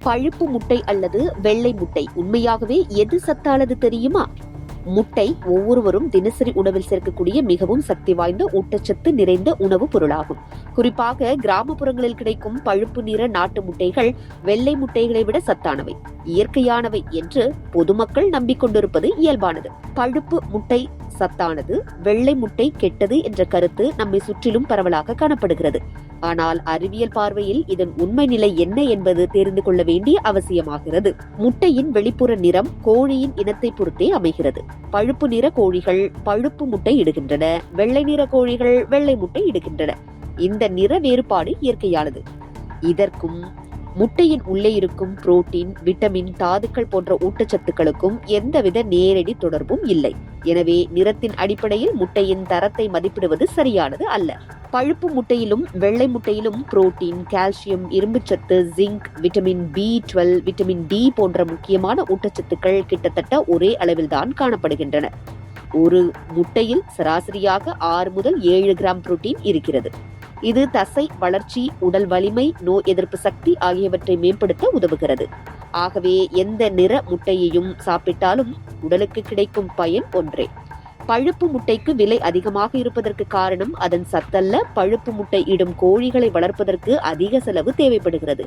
பழுப்பு முட்டை அல்லது வெள்ளை முட்டை உண்மையாகவே எது சத்தானது தெரியுமா? முட்டை ஒவ்வொருவரும் தினசரி உணவில் சேர்க்கக்கூடிய மிகவும் சக்தி வாய்ந்த ஊட்டச்சத்து நிறைந்த உணவுப் பொருளாகும். குறிப்பாக கிராமப்புறங்களில் கிடைக்கும் பழுப்பு நிற நாட்டு முட்டைகள் வெள்ளை முட்டைகளை விட சத்தானவை, இயற்கையானவை என்று பொதுமக்கள் நம்பிக்கொண்டிருப்பது இயல்பானது. பழுப்பு முட்டை சத்தானது, வெள்ளை முட்டை கெட்டது என்ற கருத்து நம்மை சுற்றிலும் பரவலாக காணப்படுகிறது. ஆனால் அறிவியல் பார்வையில் இதன் உண்மை நிலை என்ன என்பது தெரிந்து கொள்ள வேண்டிய அவசியமாகிறது. முட்டையின் வெளிப்புற நிறம் கோழியின் இனத்தை பொறுத்தே அமைகிறது. பழுப்பு நிற கோழிகள் பழுப்பு முட்டை இடுகின்றன, வெள்ளை நிற கோழிகள் வெள்ளை முட்டை இடுகின்றன. இந்த நிற வேறுபாடு இயற்கையானது. இதற்கும் முட்டையின் உள்ளே இருக்கும் புரோட்டீன், விட்டமின், தாதுக்கள் போன்ற ஊட்டச்சத்துக்களுக்கும் எந்தவித நேரடி தொடர்பும் இல்லை. எனவே நிறத்தின் அடிப்படையில் முட்டையின் தரத்தை மதிப்பிடுவது சரியானது அல்ல. பழுப்பு முட்டையிலும் வெள்ளை முட்டையிலும் புரோட்டீன், கால்சியம், இரும்புச்சத்து, zinc, vitamin B12, vitamin D போன்ற முக்கியமான ஊட்டச்சத்துக்கள் கிட்டத்தட்ட ஒரே அளவில்தான் காணப்படுகின்றன. ஒரு முட்டையில் சராசரியாக 6 முதல் 7 கிராம் புரோட்டீன் இருக்கிறது. இது தசை வளர்ச்சி, உடல் வலிமை, நோய் எதிர்ப்பு சக்தி ஆகியவற்றை மேம்படுத்த உதவுகிறது. ஆகவே எந்த நிற முட்டையையும் சாப்பிட்டாலும் உடலுக்கு கிடைக்கும் பயன் ஒன்றே. பழுப்பு முட்டைக்கு விலை அதிகமாக இருப்பதற்கு காரணம் அதன் சத்தல்ல. பழுப்பு முட்டை இடும் கோழிகளை வளர்ப்பதற்கு அதிக செலவு தேவைப்படுகிறது.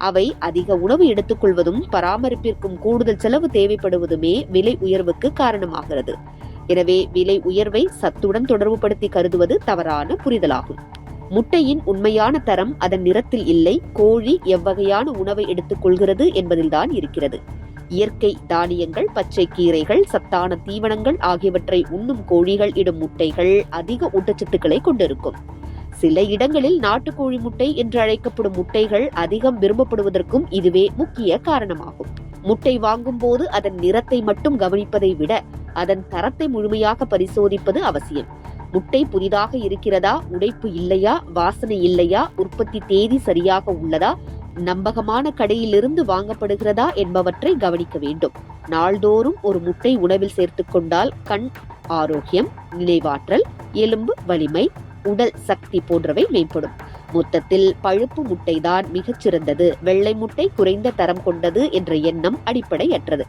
அவை அதிக உணவு எடுத்துக்கொள்வதும் பராமரிப்பிற்கும் கூடுதல் செலவு தேவைப்படுவதுமே விலை உயர்வுக்கு காரணமாகிறது. எனவே விலை உயர்வை சத்துடன் தொடர்புபடுத்தி கருதுவது தவறான புரிதலாகும். முட்டையின் உண்மையான தரம் அதன் நிறத்தில் இல்லை, கோழி எவ்வகையான உணவை எடுத்துக் கொள்கிறது என்பதில்தான் இருக்கிறது. இயற்கை தானியங்கள், பச்சை கீரைகள், சத்தான தீவனங்கள் ஆகியவற்றை உண்ணும் கோழிகள் இடும் முட்டைகள் அதிக ஊட்டச்சத்துக்களை கொண்டிருக்கும். சில இடங்களில் நாட்டுக்கோழி முட்டை என்று அழைக்கப்படும் முட்டைகள் அதிகம் விரும்பப்படுவதற்கும் இதுவே முக்கிய காரணமாகும். முட்டை வாங்கும் போது அதன் நிறத்தை மட்டும் கவனிப்பதை விட அதன் தரத்தை முழுமையாக பரிசோதிப்பது அவசியம். முட்டை புதிதாக இருக்கிறதா, உடைப்பு இல்லையா, வாசனை இல்லையா, உற்பத்தி தேதி சரியாக உள்ளதா, நம்பகமான கடையிலிருந்து வாங்கப்படுகிறதா என்பவற்றை கவனிக்க வேண்டும். நாள்தோறும் ஒரு முட்டை உணவில் சேர்த்துக் கொண்டால் கண் ஆரோக்கியம், நினைவாற்றல், எலும்பு வலிமை, உடல் சக்தி போன்றவை மேம்படும். மொத்தத்தில் பழுப்பு முட்டைதான் மிகச்சிறந்தது, வெள்ளை முட்டை குறைந்த தரம் கொண்டது என்ற எண்ணம் அடிப்படையற்றது.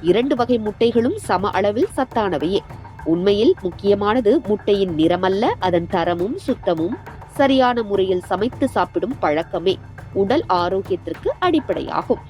2 வகை முட்டைகளும் சம அளவில் சத்தானவையே. உண்மையில் முக்கியமானது முட்டையின் நிறமல்ல, அதன் தரமும் சுத்தமும் சரியான முறையில் சமைத்து சாப்பிடும் பழக்கமே உடல் ஆரோக்கியத்திற்கு அடிப்படையாகும்.